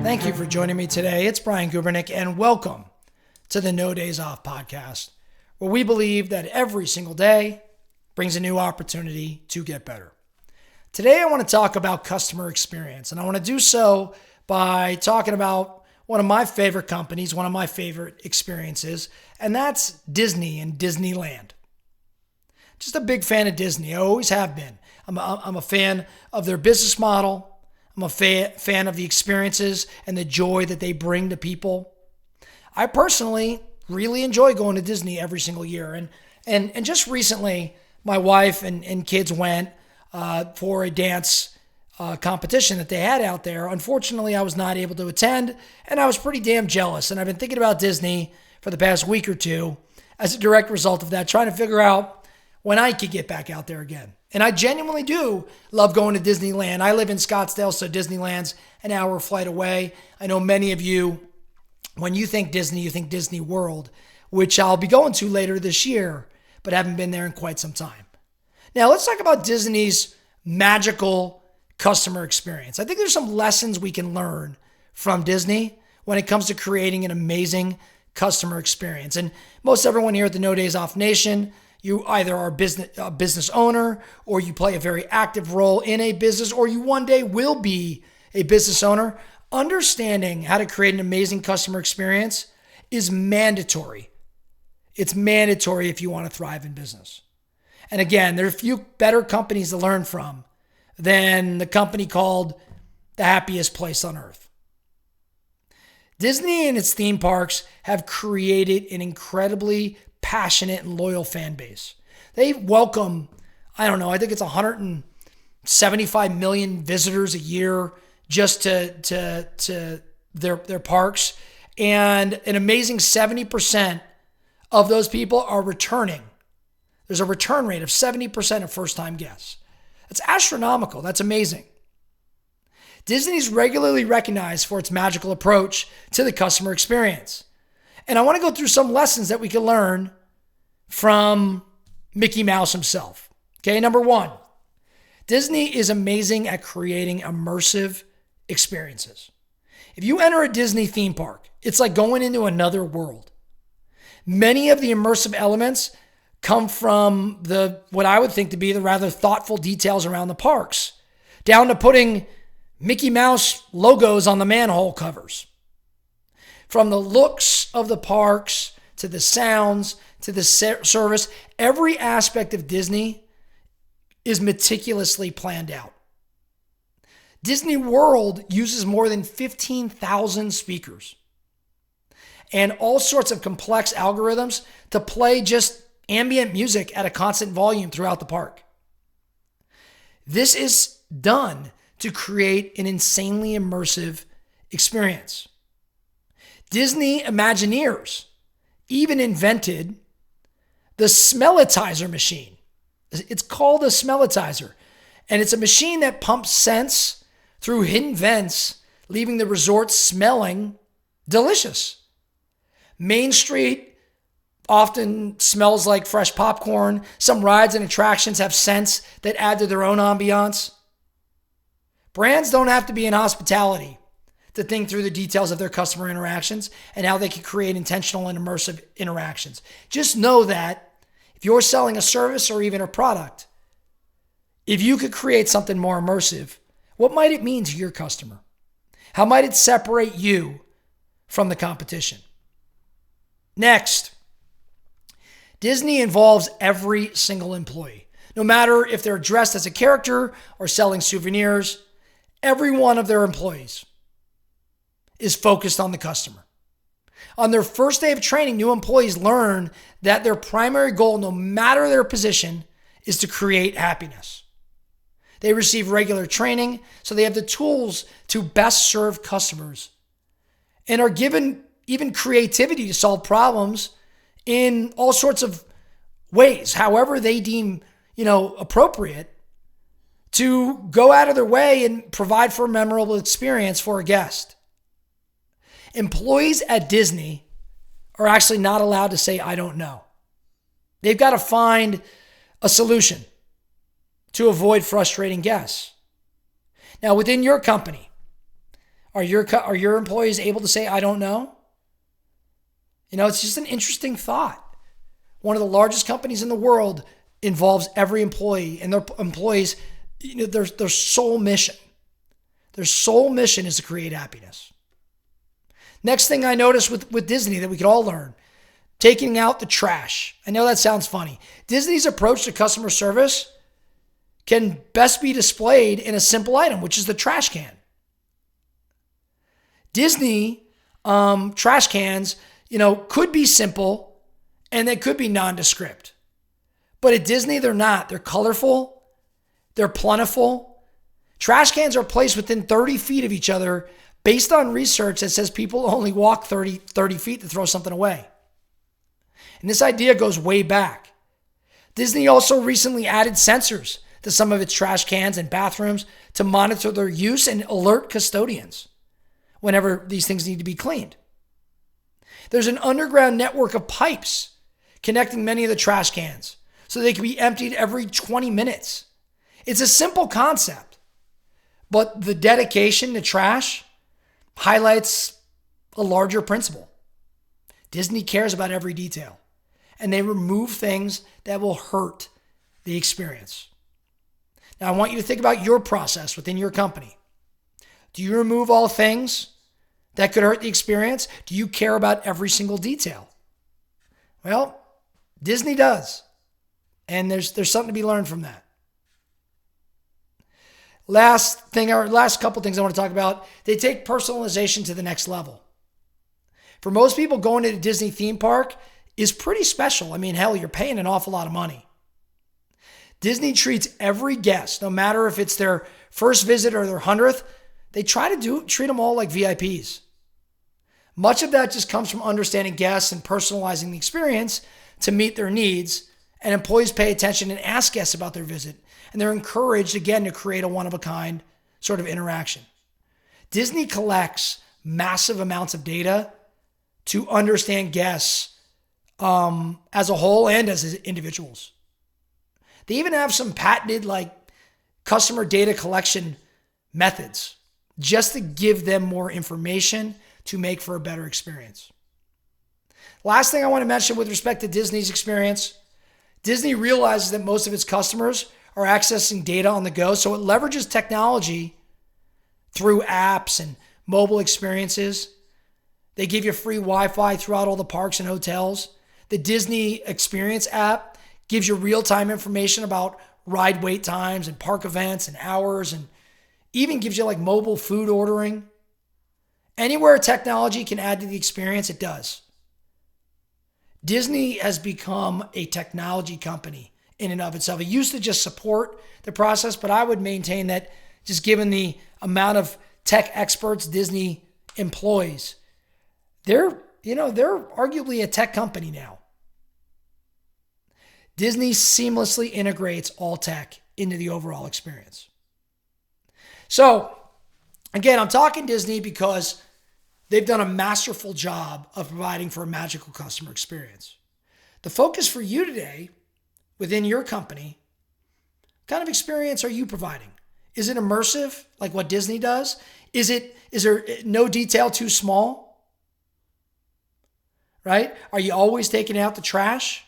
Thank you for joining me today. It's Brian Gubernick, and welcome to the No Days Off podcast, where we believe that every single day brings a new opportunity to get better. Today, I want to talk about customer experience, and I want to do so by talking about one of my favorite companies, one of my favorite experiences, and that's Disney and Disneyland. Just a big fan of Disney. I always have been. I'm a fan of their business model. I'm a fan of the experiences and the joy that they bring to people. I personally really enjoy going to Disney every single year. And just recently, my wife and kids went for a dance competition that they had out there. Unfortunately, I was not able to attend, and I was pretty damn jealous. And I've been thinking about Disney for the past week or two as a direct result of that, trying to figure out when I could get back out there again. And I genuinely do love going to Disneyland. I live in Scottsdale, so Disneyland's an hour flight away. I know many of you, when you think Disney, you think Disney World, which I'll be going to later this year, but haven't been there in quite some time. Now, let's talk about Disney's magical customer experience. I think there's some lessons we can learn from Disney when it comes to creating an amazing customer experience. And most everyone here at the No Days Off Nation, you either are a business owner, or you play a very active role in a business, or you one day will be a business owner. Understanding how to create an amazing customer experience is mandatory. It's mandatory if you want to thrive in business. And again, there are a few better companies to learn from than the company called the happiest place on earth. Disney and its theme parks have created an incredibly passionate and loyal fan base. They welcome, I think it's 175 million visitors a year just to their parks. And an amazing 70% of those people are returning. There's a return rate of 70% of first-time guests. That's astronomical. That's amazing. Disney's regularly recognized for its magical approach to the customer experience. And I want to go through some lessons that we can learn from Mickey Mouse himself. Okay, number one, Disney is amazing at creating immersive experiences. If you enter a Disney theme park, it's like going into another world. Many of the immersive elements come from what I would think to be the rather thoughtful details around the parks, down to putting Mickey Mouse logos on the manhole covers. From the looks of the parks to the sounds to the service, every aspect of Disney is meticulously planned out. Disney World uses more than 15,000 speakers and all sorts of complex algorithms to play just ambient music at a constant volume throughout the park. This is done to create an insanely immersive experience. Disney Imagineers even invented the smellitizer machine. It's called a smellitizer, and it's a machine that pumps scents through hidden vents, leaving the resort smelling delicious. Main Street often smells like fresh popcorn. Some rides and attractions have scents that add to their own ambiance. Brands don't have to be in hospitality to think through the details of their customer interactions and how they can create intentional and immersive interactions. Just know that if you're selling a service or even a product, if you could create something more immersive, what might it mean to your customer? How might it separate you from the competition? Next, Disney involves every single employee. No matter if they're dressed as a character or selling souvenirs, every one of their employees is focused on the customer. On their first day of training, new employees learn that their primary goal, no matter their position, is to create happiness. They receive regular training, so they have the tools to best serve customers and are given even creativity to solve problems in all sorts of ways, however they deem, appropriate, to go out of their way and provide for a memorable experience for a guest. Employees at Disney are actually not allowed to say, "I don't know." They've got to find a solution to avoid frustrating guests. Now, within your company, are your employees able to say, I don't know? It's just an interesting thought. One of the largest companies in the world involves every employee, and their employees, their sole mission. Their sole mission is to create happiness. Next thing I noticed with Disney that we could all learn, taking out the trash. I know that sounds funny. Disney's approach to customer service can best be displayed in a simple item, which is the trash can. Disney trash cans, could be simple and they could be nondescript. But at Disney, they're not. They're colorful. They're plentiful. Trash cans are placed within 30 feet of each other based on research that says people only walk 30 feet to throw something away. And this idea goes way back. Disney also recently added sensors to some of its trash cans and bathrooms to monitor their use and alert custodians whenever these things need to be cleaned. There's an underground network of pipes connecting many of the trash cans so they can be emptied every 20 minutes. It's a simple concept, but the dedication to trash highlights a larger principle. Disney cares about every detail, and they remove things that will hurt the experience. Now, I want you to think about your process within your company. Do you remove all things that could hurt the experience? Do you care about every single detail? Well, Disney does. And there's something to be learned from that. Last couple things I want to talk about, they take personalization to the next level. For most people, going to a Disney theme park is pretty special. I mean, hell, you're paying an awful lot of money. Disney treats every guest, no matter if it's their first visit or their 100th, they try to treat them all like VIPs. Much of that just comes from understanding guests and personalizing the experience to meet their needs, and employees pay attention and ask guests about their visit, and they're encouraged, again, to create a one-of-a-kind sort of interaction. Disney collects massive amounts of data to understand guests as a whole and as individuals. They even have some patented customer data collection methods just to give them more information to make for a better experience. Last thing I want to mention with respect to Disney's experience, Disney realizes that most of its customers are accessing data on the go, so it leverages technology through apps and mobile experiences. They give you free Wi-Fi throughout all the parks and hotels. The Disney Experience app gives you real-time information about ride wait times and park events and hours, and even gives you mobile food ordering. Anywhere technology can add to the experience, it does. Disney has become a technology company in and of itself. It used to just support the process, but I would maintain that just given the amount of tech experts Disney employs, they're arguably a tech company now. Disney seamlessly integrates all tech into the overall experience. So, again, I'm talking Disney because they've done a masterful job of providing for a magical customer experience. The focus for you today within your company, what kind of experience are you providing? Is it immersive, like what Disney does? Is there no detail too small? Right? Are you always taking out the trash?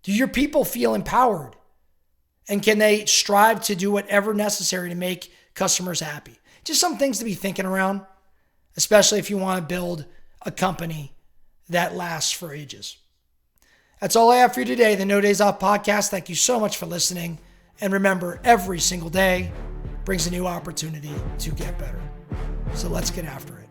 Do your people feel empowered? And can they strive to do whatever necessary to make customers happy? Just some things to be thinking around, especially if you want to build a company that lasts for ages. That's all I have for you today, the No Days Off podcast. Thank you so much for listening. And remember, every single day brings a new opportunity to get better. So let's get after it.